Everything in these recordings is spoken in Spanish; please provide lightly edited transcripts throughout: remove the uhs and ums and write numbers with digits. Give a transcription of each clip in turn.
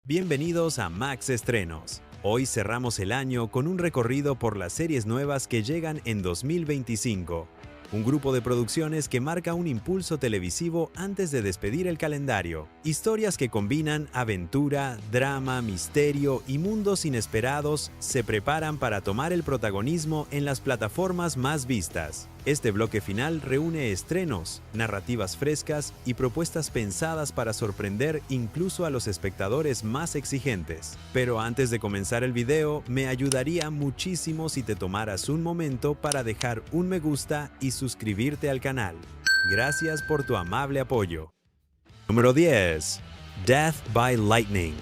Bienvenidos a Max Estrenos. Hoy cerramos el año con un recorrido por las series nuevas que llegan en 2025. Un grupo de producciones que marca un impulso televisivo antes de despedir el calendario. Historias que combinan aventura, drama, misterio y mundos inesperados se preparan para tomar el protagonismo en las plataformas más vistas. Este bloque final reúne estrenos, narrativas frescas y propuestas pensadas para sorprender incluso a los espectadores más exigentes. Pero antes de comenzar el video, me ayudaría muchísimo si te tomaras un momento para dejar un me gusta y suscribirte al canal. Gracias por tu amable apoyo. Número 10. Death by Lightning.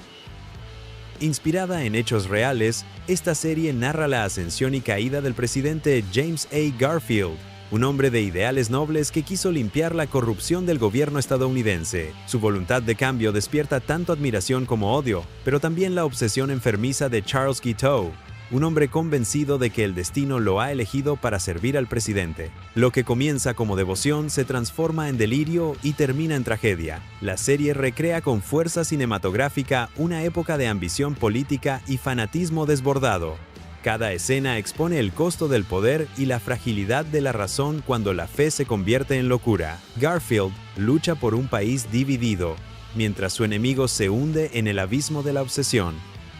Inspirada en hechos reales, esta serie narra la ascensión y caída del presidente James A. Garfield, un hombre de ideales nobles que quiso limpiar la corrupción del gobierno estadounidense. Su voluntad de cambio despierta tanto admiración como odio, pero también la obsesión enfermiza de Charles Guiteau, un hombre convencido de que el destino lo ha elegido para servir al presidente. Lo que comienza como devoción se transforma en delirio y termina en tragedia. La serie recrea con fuerza cinematográfica una época de ambición política y fanatismo desbordado. Cada escena expone el costo del poder y la fragilidad de la razón cuando la fe se convierte en locura. Garfield lucha por un país dividido, mientras su enemigo se hunde en el abismo de la obsesión.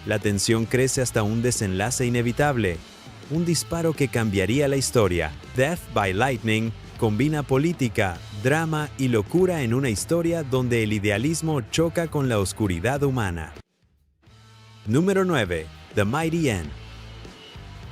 La tensión crece hasta un desenlace inevitable, un disparo que cambiaría la historia. Death by Lightning combina política, drama y locura en una historia donde el idealismo choca con la oscuridad humana. Número 9. The Mighty N.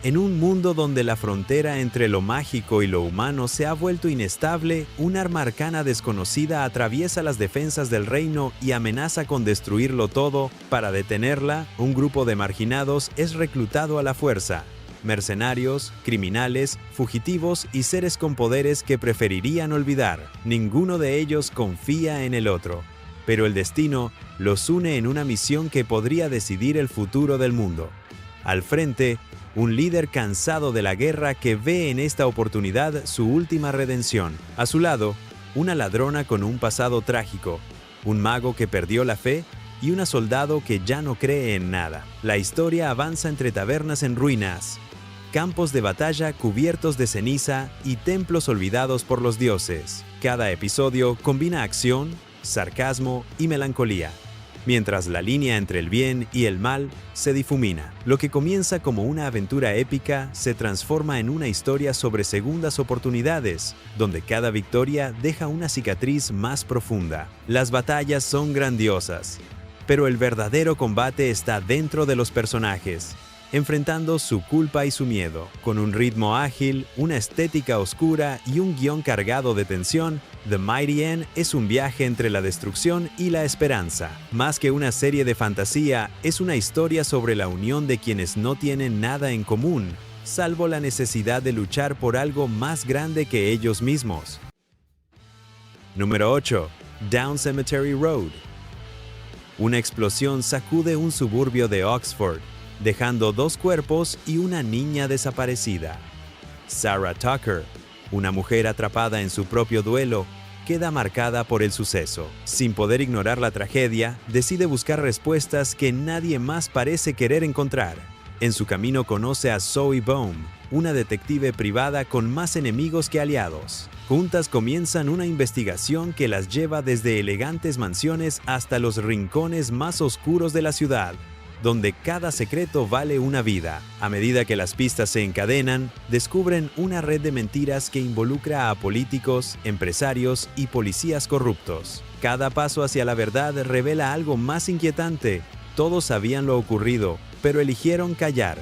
En un mundo donde la frontera entre lo mágico y lo humano se ha vuelto inestable, una arma arcana desconocida atraviesa las defensas del reino y amenaza con destruirlo todo. Para detenerla, un grupo de marginados es reclutado a la fuerza. Mercenarios, criminales, fugitivos y seres con poderes que preferirían olvidar. Ninguno de ellos confía en el otro, pero el destino los une en una misión que podría decidir el futuro del mundo. Al frente, un líder cansado de la guerra que ve en esta oportunidad su última redención. A su lado, una ladrona con un pasado trágico, un mago que perdió la fe y una soldado que ya no cree en nada. La historia avanza entre tabernas en ruinas, campos de batalla cubiertos de ceniza y templos olvidados por los dioses. Cada episodio combina acción, sarcasmo y melancolía, mientras la línea entre el bien y el mal se difumina. Lo que comienza como una aventura épica se transforma en una historia sobre segundas oportunidades, donde cada victoria deja una cicatriz más profunda. Las batallas son grandiosas, pero el verdadero combate está dentro de los personajes, enfrentando su culpa y su miedo. Con un ritmo ágil, una estética oscura y un guión cargado de tensión, The Mighty N es un viaje entre la destrucción y la esperanza. Más que una serie de fantasía, es una historia sobre la unión de quienes no tienen nada en común, salvo la necesidad de luchar por algo más grande que ellos mismos. Número 8. Down Cemetery Road. Una explosión sacude un suburbio de Oxford, dejando 2 cuerpos y una niña desaparecida. Sarah Tucker, una mujer atrapada en su propio duelo, queda marcada por el suceso. Sin poder ignorar la tragedia, decide buscar respuestas que nadie más parece querer encontrar. En su camino conoce a Zoe Baum, una detective privada con más enemigos que aliados. Juntas comienzan una investigación que las lleva desde elegantes mansiones hasta los rincones más oscuros de la ciudad, donde cada secreto vale una vida. A medida que las pistas se encadenan, descubren una red de mentiras que involucra a políticos, empresarios y policías corruptos. Cada paso hacia la verdad revela algo más inquietante. Todos sabían lo ocurrido, pero eligieron callar.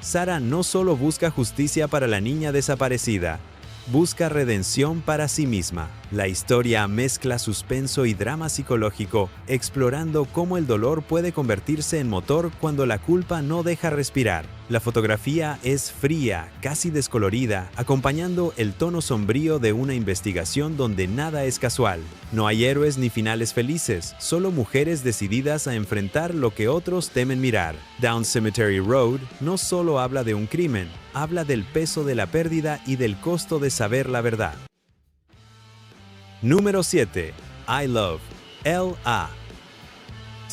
Sarah no solo busca justicia para la niña desaparecida, busca redención para sí misma. La historia mezcla suspenso y drama psicológico, explorando cómo el dolor puede convertirse en motor cuando la culpa no deja respirar. La fotografía es fría, casi descolorida, acompañando el tono sombrío de una investigación donde nada es casual. No hay héroes ni finales felices, solo mujeres decididas a enfrentar lo que otros temen mirar. Down Cemetery Road no solo habla de un crimen, habla del peso de la pérdida y del costo de saber la verdad. Número 7. I Love, L.A.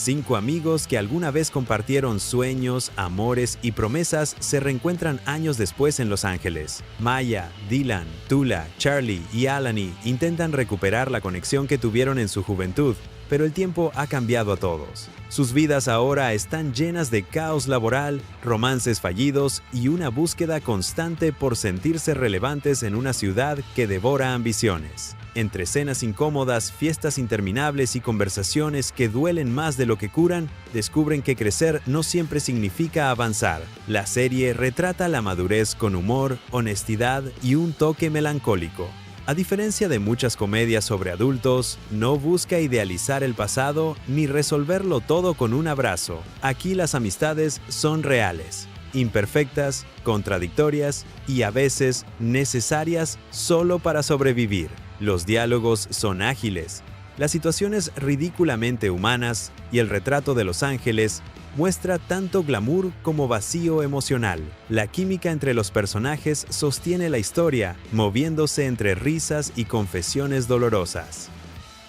5 amigos que alguna vez compartieron sueños, amores y promesas se reencuentran años después en Los Ángeles. Maya, Dylan, Tula, Charlie y Alani intentan recuperar la conexión que tuvieron en su juventud, pero el tiempo ha cambiado a todos. Sus vidas ahora están llenas de caos laboral, romances fallidos y una búsqueda constante por sentirse relevantes en una ciudad que devora ambiciones. Entre cenas incómodas, fiestas interminables y conversaciones que duelen más de lo que curan, descubren que crecer no siempre significa avanzar. La serie retrata la madurez con humor, honestidad y un toque melancólico. A diferencia de muchas comedias sobre adultos, no busca idealizar el pasado ni resolverlo todo con un abrazo. Aquí las amistades son reales, imperfectas, contradictorias y a veces necesarias solo para sobrevivir. Los diálogos son ágiles, las situaciones ridículamente humanas y el retrato de Los Ángeles muestra tanto glamour como vacío emocional. La química entre los personajes sostiene la historia, moviéndose entre risas y confesiones dolorosas.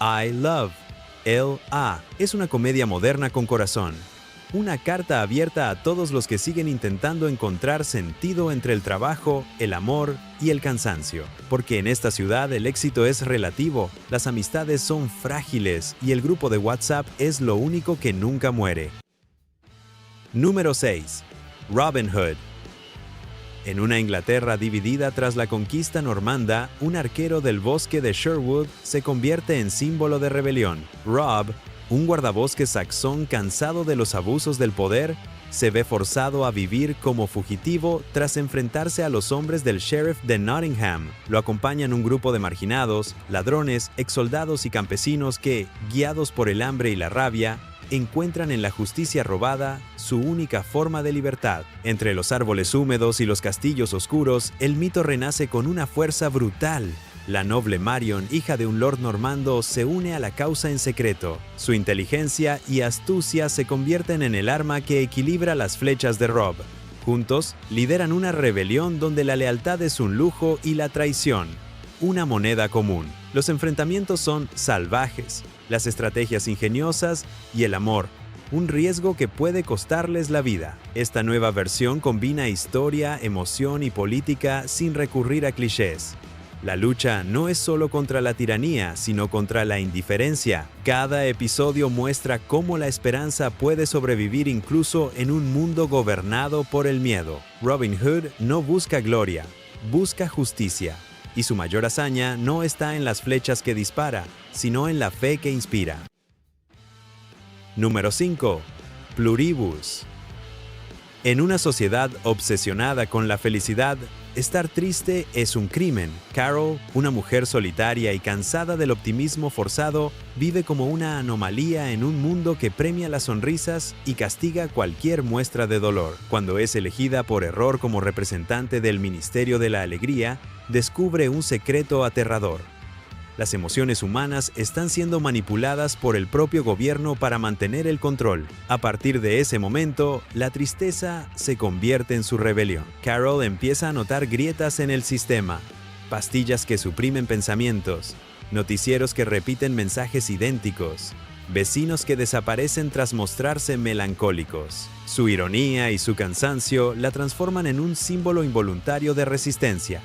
I Love, L.A. es una comedia moderna con corazón. Una carta abierta a todos los que siguen intentando encontrar sentido entre el trabajo, el amor y el cansancio. Porque en esta ciudad el éxito es relativo, las amistades son frágiles y el grupo de WhatsApp es lo único que nunca muere. Número 6. Robin Hood. En una Inglaterra dividida tras la conquista normanda, un arquero del bosque de Sherwood se convierte en símbolo de rebelión. Rob, un guardabosques saxón cansado de los abusos del poder, se ve forzado a vivir como fugitivo tras enfrentarse a los hombres del sheriff de Nottingham. Lo acompañan un grupo de marginados, ladrones, exsoldados y campesinos que, guiados por el hambre y la rabia, encuentran en la justicia robada su única forma de libertad. Entre los árboles húmedos y los castillos oscuros, el mito renace con una fuerza brutal. La noble Marion, hija de un lord normando, se une a la causa en secreto. Su inteligencia y astucia se convierten en el arma que equilibra las flechas de Rob. Juntos, lideran una rebelión donde la lealtad es un lujo y la traición una moneda común. Los enfrentamientos son salvajes, las estrategias ingeniosas y el amor, un riesgo que puede costarles la vida. Esta nueva versión combina historia, emoción y política sin recurrir a clichés. La lucha no es solo contra la tiranía, sino contra la indiferencia. Cada episodio muestra cómo la esperanza puede sobrevivir incluso en un mundo gobernado por el miedo. Robin Hood no busca gloria, busca justicia. Y su mayor hazaña no está en las flechas que dispara, sino en la fe que inspira. Número 5. Pluribus. En una sociedad obsesionada con la felicidad, estar triste es un crimen. Carol, una mujer solitaria y cansada del optimismo forzado, vive como una anomalía en un mundo que premia las sonrisas y castiga cualquier muestra de dolor. Cuando es elegida por error como representante del Ministerio de la Alegría, descubre un secreto aterrador. Las emociones humanas están siendo manipuladas por el propio gobierno para mantener el control. A partir de ese momento, la tristeza se convierte en su rebelión. Carol empieza a notar grietas en el sistema, pastillas que suprimen pensamientos, noticieros que repiten mensajes idénticos, vecinos que desaparecen tras mostrarse melancólicos. Su ironía y su cansancio la transforman en un símbolo involuntario de resistencia.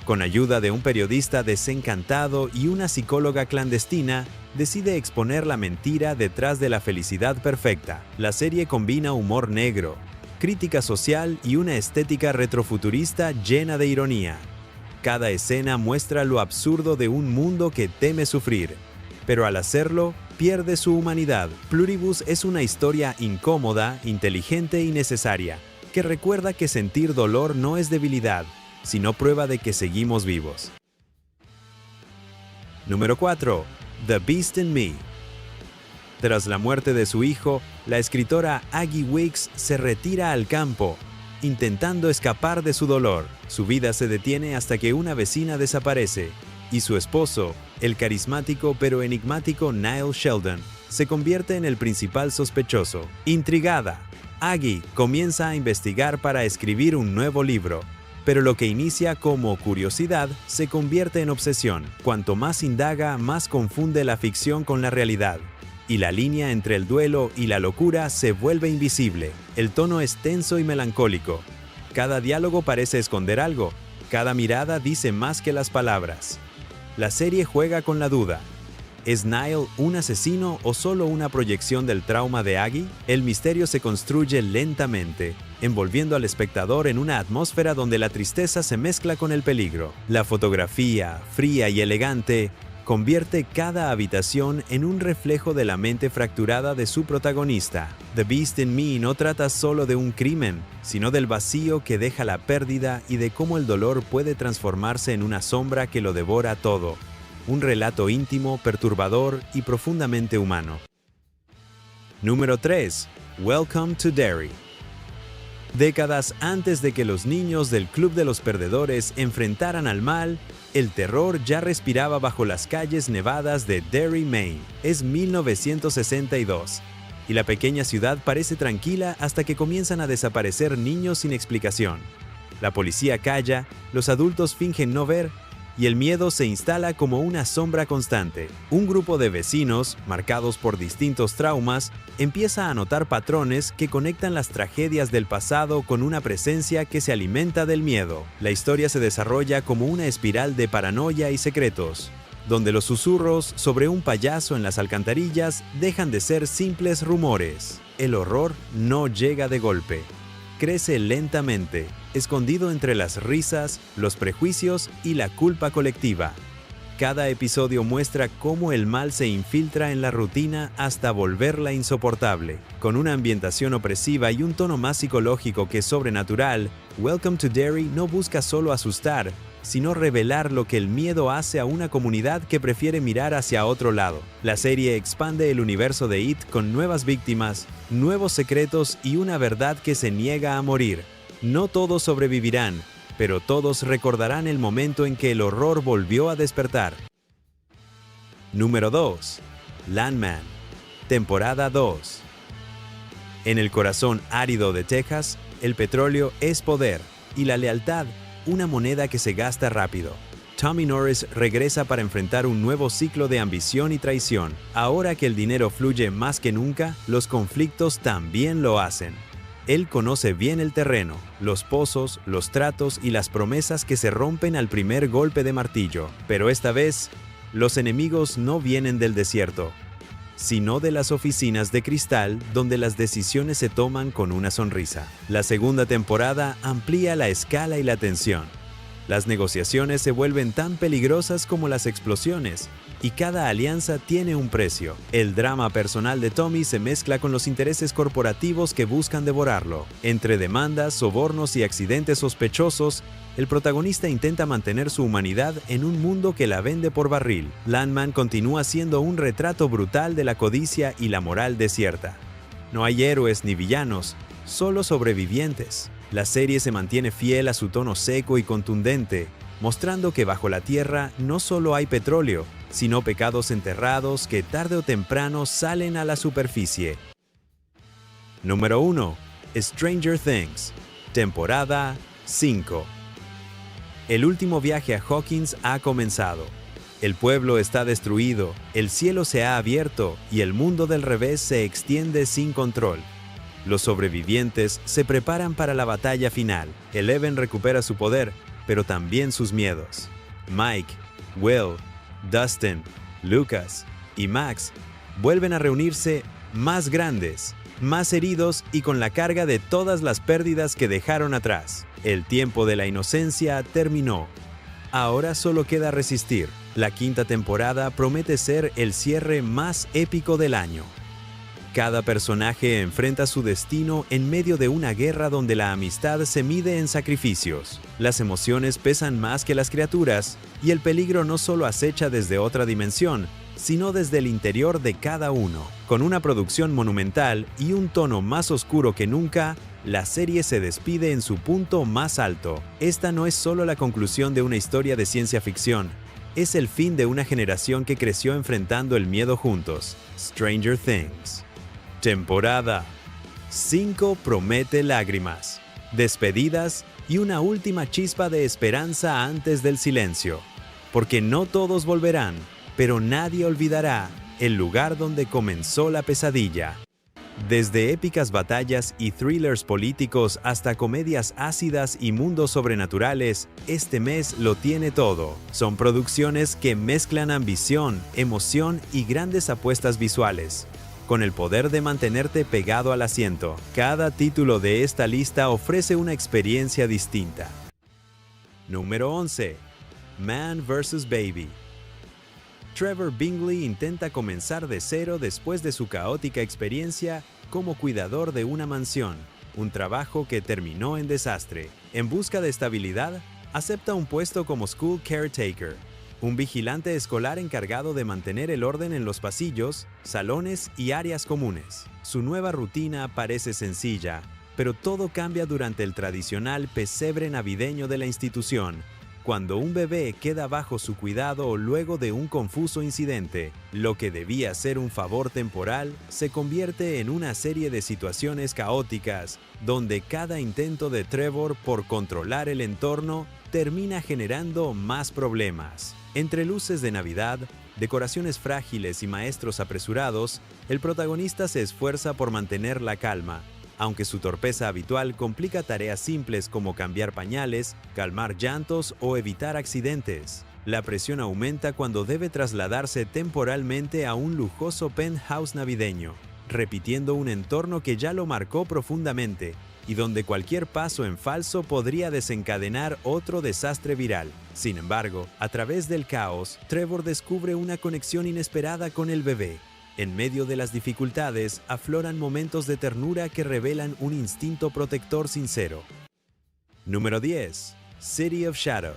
Con ayuda de un periodista desencantado y una psicóloga clandestina, decide exponer la mentira detrás de la felicidad perfecta. La serie combina humor negro, crítica social y una estética retrofuturista llena de ironía. Cada escena muestra lo absurdo de un mundo que teme sufrir, pero al hacerlo, pierde su humanidad. Pluribus es una historia incómoda, inteligente y necesaria, que recuerda que sentir dolor no es debilidad, sino prueba de que seguimos vivos. Número 4. The Beast in Me. Tras la muerte de su hijo, la escritora Aggie Wicks se retira al campo, intentando escapar de su dolor. Su vida se detiene hasta que una vecina desaparece, y su esposo, el carismático pero enigmático Niall Sheldon, se convierte en el principal sospechoso. Intrigada, Aggie comienza a investigar para escribir un nuevo libro. Pero lo que inicia como curiosidad se convierte en obsesión. Cuanto más indaga, más confunde la ficción con la realidad. y la línea entre el duelo y la locura se vuelve invisible. El tono es tenso y melancólico. Cada diálogo parece esconder algo. Cada mirada dice más que las palabras. La serie juega con la duda. ¿Es Niall un asesino o solo una proyección del trauma de Aggie? El misterio se construye lentamente, envolviendo al espectador en una atmósfera donde la tristeza se mezcla con el peligro. La fotografía, fría y elegante, convierte cada habitación en un reflejo de la mente fracturada de su protagonista. The Beast in Me no trata solo de un crimen, sino del vacío que deja la pérdida y de cómo el dolor puede transformarse en una sombra que lo devora todo. Un relato íntimo, perturbador y profundamente humano. Número 3. Welcome to Derry. Décadas antes de que los niños del Club de los Perdedores enfrentaran al mal, el terror ya respiraba bajo las calles nevadas de Derry, Maine. Es 1962, y la pequeña ciudad parece tranquila hasta que comienzan a desaparecer niños sin explicación. La policía calla, los adultos fingen no ver, y el miedo se instala como una sombra constante. Un grupo de vecinos, marcados por distintos traumas, empieza a notar patrones que conectan las tragedias del pasado con una presencia que se alimenta del miedo. La historia se desarrolla como una espiral de paranoia y secretos, donde los susurros sobre un payaso en las alcantarillas dejan de ser simples rumores. El horror no llega de golpe. Crece lentamente, escondido entre las risas, los prejuicios y la culpa colectiva. Cada episodio muestra cómo el mal se infiltra en la rutina hasta volverla insoportable. Con una ambientación opresiva y un tono más psicológico que sobrenatural, Welcome to Derry no busca solo asustar, sino revelar lo que el miedo hace a una comunidad que prefiere mirar hacia otro lado. La serie expande el universo de It con nuevas víctimas, nuevos secretos y una verdad que se niega a morir. No todos sobrevivirán, pero todos recordarán el momento en que el horror volvió a despertar. Número 2. Landman. Temporada 2. En el corazón árido de Texas, el petróleo es poder y la lealtad una moneda que se gasta rápido. Tommy Norris regresa para enfrentar un nuevo ciclo de ambición y traición. Ahora que el dinero fluye más que nunca, los conflictos también lo hacen. Él conoce bien el terreno, los pozos, los tratos y las promesas que se rompen al primer golpe de martillo. Pero esta vez, los enemigos no vienen del desierto, sino de las oficinas de cristal donde las decisiones se toman con una sonrisa. La segunda temporada amplía la escala y la tensión. Las negociaciones se vuelven tan peligrosas como las explosiones, y cada alianza tiene un precio. El drama personal de Tommy se mezcla con los intereses corporativos que buscan devorarlo. Entre demandas, sobornos y accidentes sospechosos, el protagonista intenta mantener su humanidad en un mundo que la vende por barril. Landman continúa siendo un retrato brutal de la codicia y la moral desierta. No hay héroes ni villanos, solo sobrevivientes. La serie se mantiene fiel a su tono seco y contundente, mostrando que bajo la tierra no solo hay petróleo, sino pecados enterrados que tarde o temprano salen a la superficie. Número 1. Stranger Things. Temporada 5. El último viaje a Hawkins ha comenzado. El pueblo está destruido, el cielo se ha abierto y el mundo del revés se extiende sin control. Los sobrevivientes se preparan para la batalla final. Eleven recupera su poder, pero también sus miedos. Mike, Will, Dustin, Lucas y Max vuelven a reunirse más grandes, más heridos y con la carga de todas las pérdidas que dejaron atrás. El tiempo de la inocencia terminó. Ahora solo queda resistir. La quinta temporada promete ser el cierre más épico del año. Cada personaje enfrenta su destino en medio de una guerra donde la amistad se mide en sacrificios. Las emociones pesan más que las criaturas, y el peligro no solo acecha desde otra dimensión, sino desde el interior de cada uno. Con una producción monumental y un tono más oscuro que nunca, la serie se despide en su punto más alto. Esta no es solo la conclusión de una historia de ciencia ficción, es el fin de una generación que creció enfrentando el miedo juntos. Stranger Things. Temporada 5 promete lágrimas, despedidas y una última chispa de esperanza antes del silencio. Porque no todos volverán, pero nadie olvidará el lugar donde comenzó la pesadilla. Desde épicas batallas y thrillers políticos hasta comedias ácidas y mundos sobrenaturales, este mes lo tiene todo. Son producciones que mezclan ambición, emoción y grandes apuestas visuales, con el poder de mantenerte pegado al asiento. Cada título de esta lista ofrece una experiencia distinta. Número 11. Man vs. Baby. Trevor Bingley intenta comenzar de cero después de su caótica experiencia como cuidador de una mansión, un trabajo que terminó en desastre. En busca de estabilidad, acepta un puesto como school caretaker, un vigilante escolar encargado de mantener el orden en los pasillos, salones y áreas comunes. Su nueva rutina parece sencilla, pero todo cambia durante el tradicional pesebre navideño de la institución, cuando un bebé queda bajo su cuidado luego de un confuso incidente. Lo que debía ser un favor temporal se convierte en una serie de situaciones caóticas, donde cada intento de Trevor por controlar el entorno termina generando más problemas. Entre luces de Navidad, decoraciones frágiles y maestros apresurados, el protagonista se esfuerza por mantener la calma, aunque su torpeza habitual complica tareas simples como cambiar pañales, calmar llantos o evitar accidentes. La presión aumenta cuando debe trasladarse temporalmente a un lujoso penthouse navideño, repitiendo un entorno que ya lo marcó profundamente y donde cualquier paso en falso podría desencadenar otro desastre viral. Sin embargo, a través del caos, Trevor descubre una conexión inesperada con el bebé. En medio de las dificultades, afloran momentos de ternura que revelan un instinto protector sincero. Número 10. City of Shadow.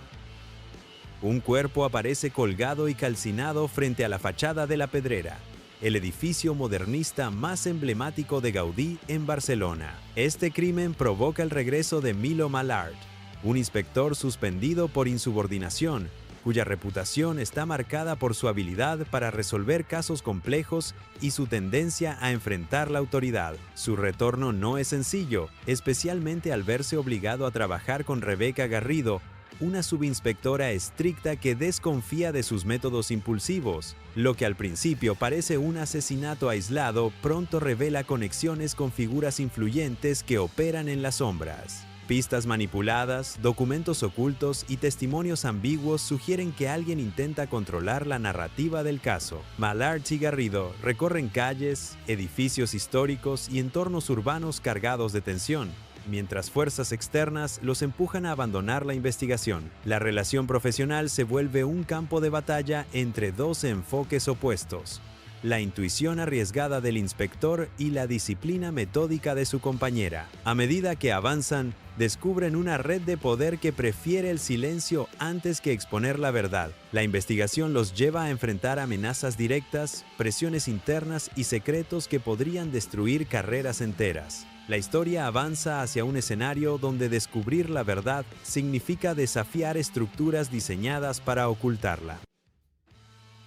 Un cuerpo aparece colgado y calcinado frente a la fachada de La Pedrera, el edificio modernista más emblemático de Gaudí en Barcelona. Este crimen provoca el regreso de Milo Malart, un inspector suspendido por insubordinación, cuya reputación está marcada por su habilidad para resolver casos complejos y su tendencia a enfrentar la autoridad. Su retorno no es sencillo, especialmente al verse obligado a trabajar con Rebeca Garrido, una subinspectora estricta que desconfía de sus métodos impulsivos. Lo que al principio parece un asesinato aislado, pronto revela conexiones con figuras influyentes que operan en las sombras. Pistas manipuladas, documentos ocultos y testimonios ambiguos sugieren que alguien intenta controlar la narrativa del caso. Malart y Garrido recorren calles, edificios históricos y entornos urbanos cargados de tensión, mientras fuerzas externas los empujan a abandonar la investigación. La relación profesional se vuelve un campo de batalla entre dos enfoques opuestos: la intuición arriesgada del inspector y la disciplina metódica de su compañera. A medida que avanzan, descubren una red de poder que prefiere el silencio antes que exponer la verdad. La investigación los lleva a enfrentar amenazas directas, presiones internas y secretos que podrían destruir carreras enteras. La historia avanza hacia un escenario donde descubrir la verdad significa desafiar estructuras diseñadas para ocultarla.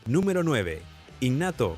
Número 9. Innato.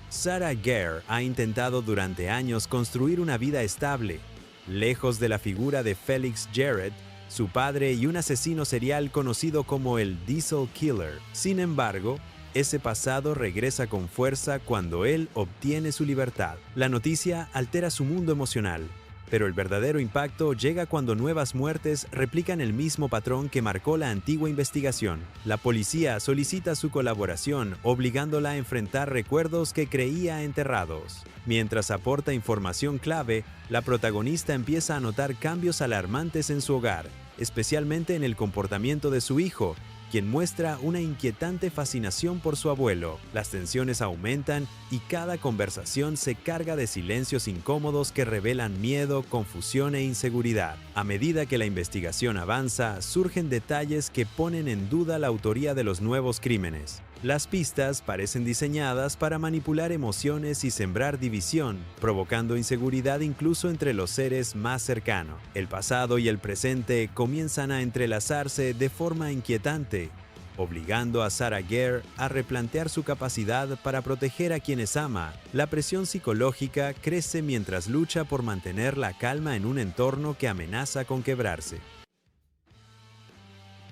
Sarah Gare ha intentado durante años construir una vida estable, lejos de la figura de Felix Jarrett, su padre y un asesino serial conocido como el Diesel Killer. Sin embargo, ese pasado regresa con fuerza cuando él obtiene su libertad. La noticia altera su mundo emocional, pero el verdadero impacto llega cuando nuevas muertes replican el mismo patrón que marcó la antigua investigación. La policía solicita su colaboración, obligándola a enfrentar recuerdos que creía enterrados. Mientras aporta información clave, la protagonista empieza a notar cambios alarmantes en su hogar, especialmente en el comportamiento de su hijo, quien muestra una inquietante fascinación por su abuelo. Las tensiones aumentan y cada conversación se carga de silencios incómodos que revelan miedo, confusión e inseguridad. A medida que la investigación avanza, surgen detalles que ponen en duda la autoría de los nuevos crímenes. Las pistas parecen diseñadas para manipular emociones y sembrar división, provocando inseguridad incluso entre los seres más cercanos. El pasado y el presente comienzan a entrelazarse de forma inquietante, obligando a Sarah Gare a replantear su capacidad para proteger a quienes ama. La presión psicológica crece mientras lucha por mantener la calma en un entorno que amenaza con quebrarse.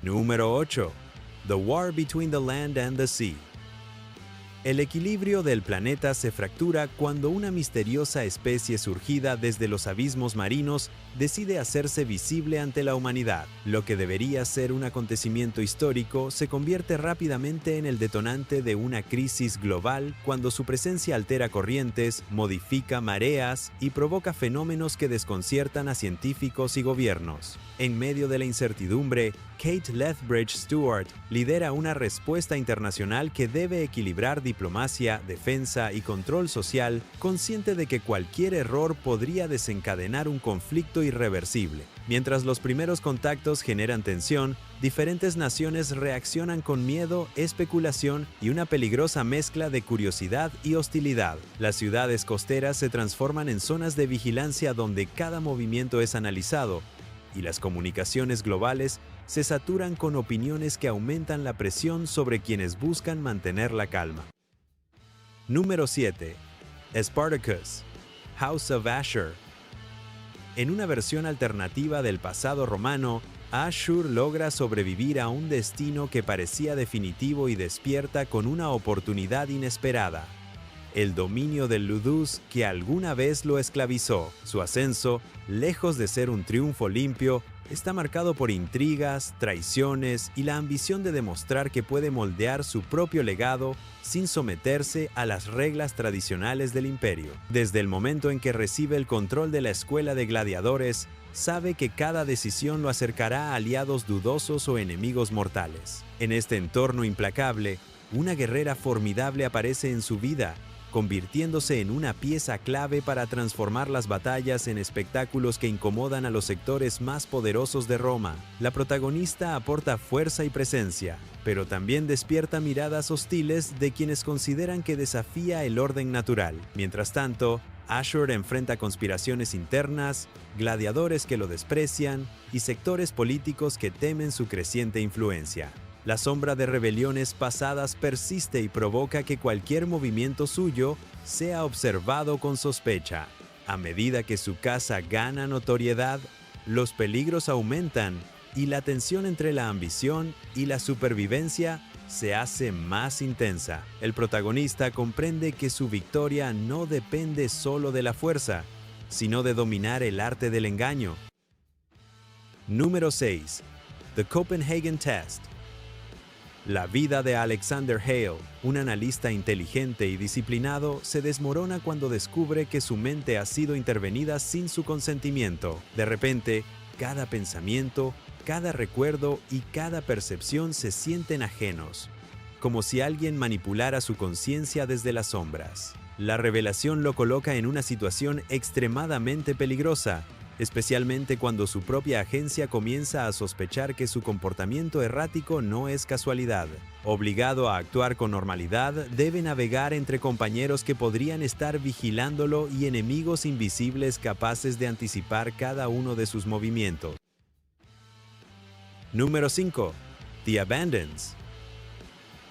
Número 8. The War Between the Land and the Sea. El equilibrio del planeta se fractura cuando una misteriosa especie surgida desde los abismos marinos decide hacerse visible ante la humanidad. Lo que debería ser un acontecimiento histórico se convierte rápidamente en el detonante de una crisis global cuando su presencia altera corrientes, modifica mareas y provoca fenómenos que desconciertan a científicos y gobiernos. En medio de la incertidumbre, Kate Lethbridge Stewart lidera una respuesta internacional que debe equilibrar diplomacia, defensa y control social, consciente de que cualquier error podría desencadenar un conflicto irreversible. Mientras los primeros contactos generan tensión, diferentes naciones reaccionan con miedo, especulación y una peligrosa mezcla de curiosidad y hostilidad. Las ciudades costeras se transforman en zonas de vigilancia donde cada movimiento es analizado, y las comunicaciones globales se saturan con opiniones que aumentan la presión sobre quienes buscan mantener la calma. Número 7. Spartacus, House of Ashur. En una versión alternativa del pasado romano, Ashur logra sobrevivir a un destino que parecía definitivo y despierta con una oportunidad inesperada: el dominio del Ludus que alguna vez lo esclavizó. Su ascenso, lejos de ser un triunfo limpio, está marcado por intrigas, traiciones y la ambición de demostrar que puede moldear su propio legado sin someterse a las reglas tradicionales del imperio. Desde el momento en que recibe el control de la escuela de gladiadores, sabe que cada decisión lo acercará a aliados dudosos o enemigos mortales. En este entorno implacable, una guerrera formidable aparece en su vida, convirtiéndose en una pieza clave para transformar las batallas en espectáculos que incomodan a los sectores más poderosos de Roma. La protagonista aporta fuerza y presencia, pero también despierta miradas hostiles de quienes consideran que desafía el orden natural. Mientras tanto, Ashur enfrenta conspiraciones internas, gladiadores que lo desprecian y sectores políticos que temen su creciente influencia. La sombra de rebeliones pasadas persiste y provoca que cualquier movimiento suyo sea observado con sospecha. A medida que su casa gana notoriedad, los peligros aumentan y la tensión entre la ambición y la supervivencia se hace más intensa. El protagonista comprende que su victoria no depende solo de la fuerza, sino de dominar el arte del engaño. Número 6. The Copenhagen Test. La vida de Alexander Hale, un analista inteligente y disciplinado, se desmorona cuando descubre que su mente ha sido intervenida sin su consentimiento. De repente, cada pensamiento, cada recuerdo y cada percepción se sienten ajenos, como si alguien manipulara su conciencia desde las sombras. La revelación lo coloca en una situación extremadamente peligrosa, especialmente cuando su propia agencia comienza a sospechar que su comportamiento errático no es casualidad. Obligado a actuar con normalidad, debe navegar entre compañeros que podrían estar vigilándolo y enemigos invisibles capaces de anticipar cada uno de sus movimientos. Número 5. The Abandons.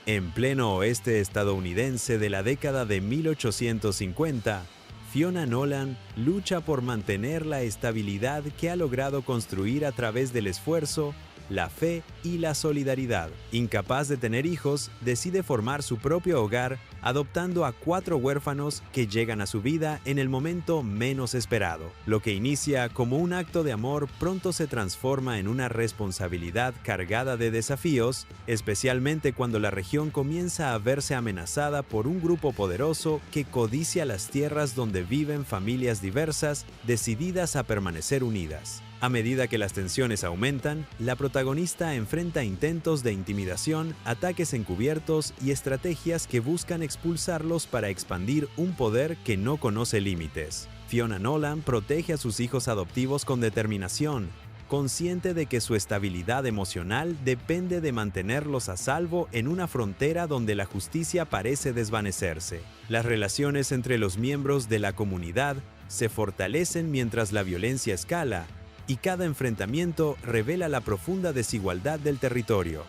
En pleno oeste estadounidense de la década de 1850, Fiona Nolan lucha por mantener la estabilidad que ha logrado construir a través del esfuerzo, la fe y la solidaridad. Incapaz de tener hijos, decide formar su propio hogar, adoptando a 4 huérfanos que llegan a su vida en el momento menos esperado. Lo que inicia como un acto de amor pronto se transforma en una responsabilidad cargada de desafíos, especialmente cuando la región comienza a verse amenazada por un grupo poderoso que codicia las tierras donde viven familias diversas, decididas a permanecer unidas. A medida que las tensiones aumentan, la protagonista enfrenta intentos de intimidación, ataques encubiertos y estrategias que buscan expulsarlos para expandir un poder que no conoce límites. Fiona Nolan protege a sus hijos adoptivos con determinación, consciente de que su estabilidad emocional depende de mantenerlos a salvo en una frontera donde la justicia parece desvanecerse. Las relaciones entre los miembros de la comunidad se fortalecen mientras la violencia escala, y cada enfrentamiento revela la profunda desigualdad del territorio.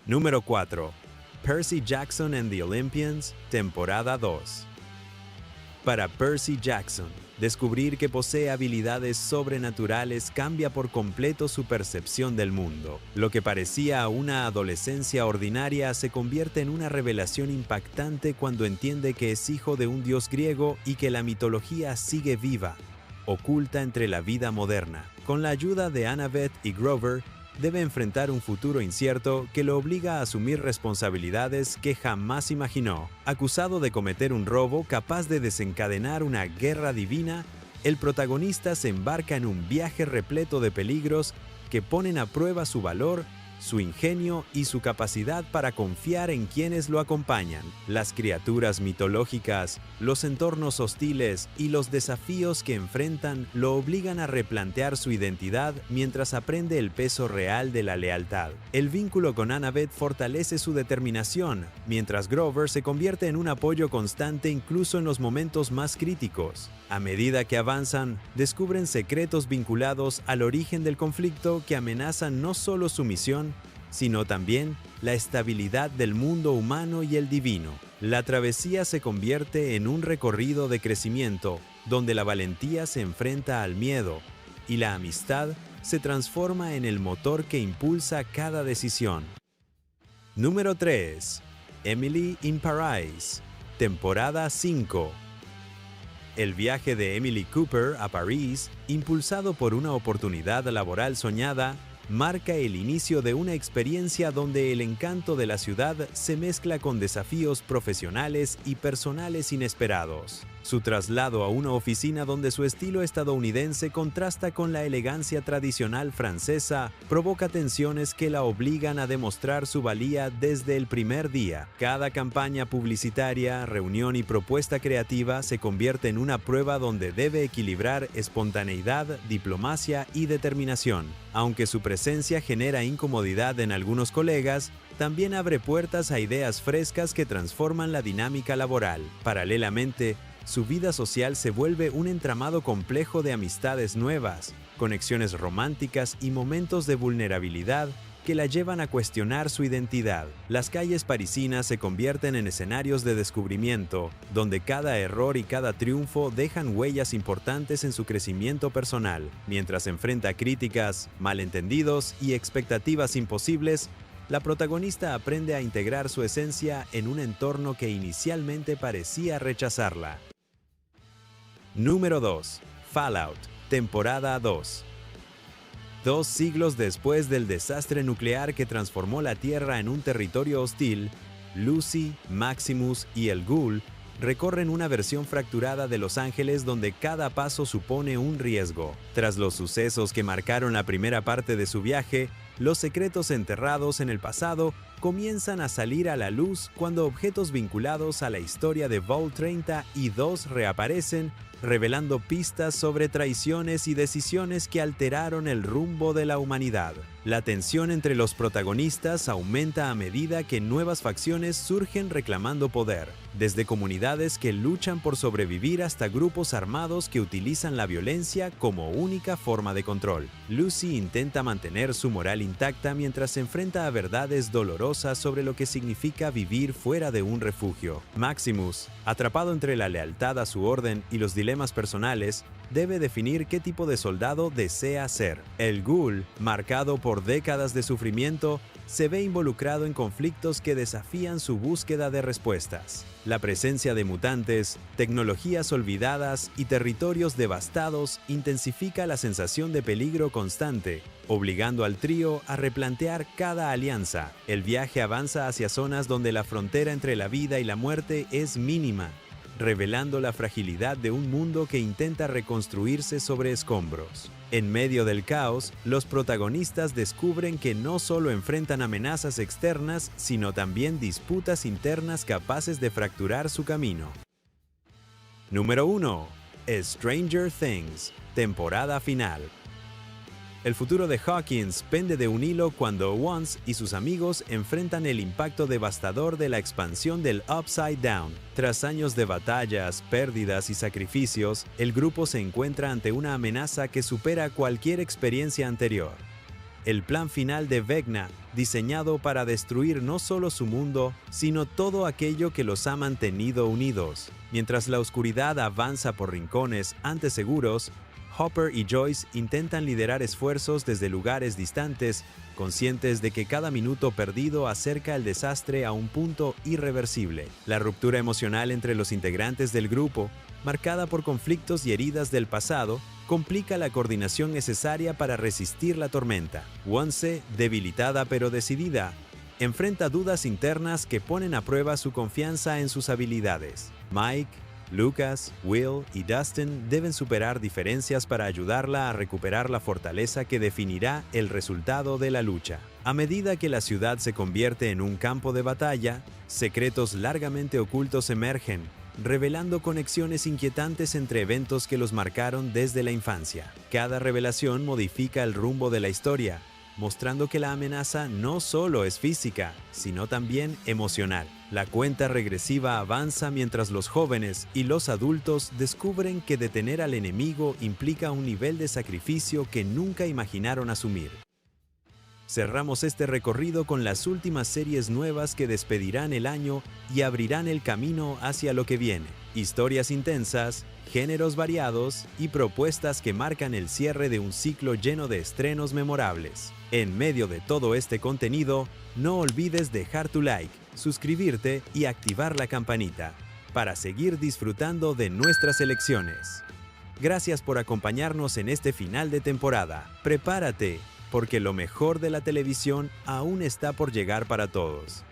Número 4. Percy Jackson and the Olympians, temporada 2. Para Percy Jackson, Descubrir que posee habilidades sobrenaturales cambia por completo su percepción del mundo. Lo que parecía una adolescencia ordinaria se convierte en una revelación impactante cuando entiende que es hijo de un dios griego y que la mitología sigue viva, oculta entre la vida moderna. Con la ayuda de Annabeth y Grover, debe enfrentar un futuro incierto que lo obliga a asumir responsabilidades que jamás imaginó. Acusado de cometer un robo capaz de desencadenar una guerra divina, el protagonista se embarca en un viaje repleto de peligros que ponen a prueba su valor, su ingenio y su capacidad para confiar en quienes lo acompañan. Las criaturas mitológicas, los entornos hostiles y los desafíos que enfrentan lo obligan a replantear su identidad mientras aprende el peso real de la lealtad. El vínculo con Annabeth fortalece su determinación, mientras Grover se convierte en un apoyo constante incluso en los momentos más críticos. A medida que avanzan, descubren secretos vinculados al origen del conflicto que amenazan no solo su misión, sino también la estabilidad del mundo humano y el divino. La travesía se convierte en un recorrido de crecimiento, donde la valentía se enfrenta al miedo y la amistad se transforma en el motor que impulsa cada decisión. Número 3. Emily in Paris, temporada 5. El viaje de Emily Cooper a París, impulsado por una oportunidad laboral soñada, marca el inicio de una experiencia donde el encanto de la ciudad se mezcla con desafíos profesionales y personales inesperados. Su traslado a una oficina donde su estilo estadounidense contrasta con la elegancia tradicional francesa provoca tensiones que la obligan a demostrar su valía desde el primer día. Cada campaña publicitaria, reunión y propuesta creativa se convierte en una prueba donde debe equilibrar espontaneidad, diplomacia y determinación. Aunque su presencia genera incomodidad en algunos colegas, también abre puertas a ideas frescas que transforman la dinámica laboral. Paralelamente, su vida social se vuelve un entramado complejo de amistades nuevas, conexiones románticas y momentos de vulnerabilidad que la llevan a cuestionar su identidad. Las calles parisinas se convierten en escenarios de descubrimiento, donde cada error y cada triunfo dejan huellas importantes en su crecimiento personal. Mientras enfrenta críticas, malentendidos y expectativas imposibles, la protagonista aprende a integrar su esencia en un entorno que inicialmente parecía rechazarla. Número 2. Fallout, temporada 2. 2 siglos después del desastre nuclear que transformó la Tierra en un territorio hostil, Lucy, Maximus y el Ghoul recorren una versión fracturada de Los Ángeles donde cada paso supone un riesgo. Tras los sucesos que marcaron la primera parte de su viaje, los secretos enterrados en el pasado comienzan a salir a la luz cuando objetos vinculados a la historia de Vault 30 y 2 reaparecen, revelando pistas sobre traiciones y decisiones que alteraron el rumbo de la humanidad. La tensión entre los protagonistas aumenta a medida que nuevas facciones surgen reclamando poder, desde comunidades que luchan por sobrevivir hasta grupos armados que utilizan la violencia como única forma de control. Lucy intenta mantener su moral intacta mientras se enfrenta a verdades dolorosas sobre lo que significa vivir fuera de un refugio. Maximus, atrapado entre la lealtad a su orden y los dilemas personales, debe definir qué tipo de soldado desea ser. El Ghoul, marcado por décadas de sufrimiento, se ve involucrado en conflictos que desafían su búsqueda de respuestas. La presencia de mutantes, tecnologías olvidadas y territorios devastados intensifica la sensación de peligro constante, obligando al trío a replantear cada alianza. El viaje avanza hacia zonas donde la frontera entre la vida y la muerte es mínima, revelando la fragilidad de un mundo que intenta reconstruirse sobre escombros. En medio del caos, los protagonistas descubren que no solo enfrentan amenazas externas, sino también disputas internas capaces de fracturar su camino. Número 1. Stranger Things, temporada final. El futuro de Hawkins pende de un hilo cuando Once y sus amigos enfrentan el impacto devastador de la expansión del Upside Down. Tras años de batallas, pérdidas y sacrificios, el grupo se encuentra ante una amenaza que supera cualquier experiencia anterior. el plan final de Vecna, diseñado para destruir no solo su mundo, sino todo aquello que los ha mantenido unidos. Mientras la oscuridad avanza por rincones antes seguros, Hopper y Joyce intentan liderar esfuerzos desde lugares distantes, conscientes de que cada minuto perdido acerca el desastre a un punto irreversible. La ruptura emocional entre los integrantes del grupo, marcada por conflictos y heridas del pasado, complica la coordinación necesaria para resistir la tormenta. Once, debilitada pero decidida, enfrenta dudas internas que ponen a prueba su confianza en sus habilidades. Mike, Lucas, Will y Dustin deben superar diferencias para ayudarla a recuperar la fortaleza que definirá el resultado de la lucha. A medida que la ciudad se convierte en un campo de batalla, secretos largamente ocultos emergen, revelando conexiones inquietantes entre eventos que los marcaron desde la infancia. Cada revelación modifica el rumbo de la historia, mostrando que la amenaza no solo es física, sino también emocional. La cuenta regresiva avanza mientras los jóvenes y los adultos descubren que detener al enemigo implica un nivel de sacrificio que nunca imaginaron asumir. Cerramos este recorrido con las últimas series nuevas que despedirán el año y abrirán el camino hacia lo que viene. Historias intensas, géneros variados y propuestas que marcan el cierre de un ciclo lleno de estrenos memorables. En medio de todo este contenido, no olvides dejar tu like, suscribirte y activar la campanita para seguir disfrutando de nuestras selecciones. Gracias por acompañarnos en este final de temporada. Prepárate, porque lo mejor de la televisión aún está por llegar para todos.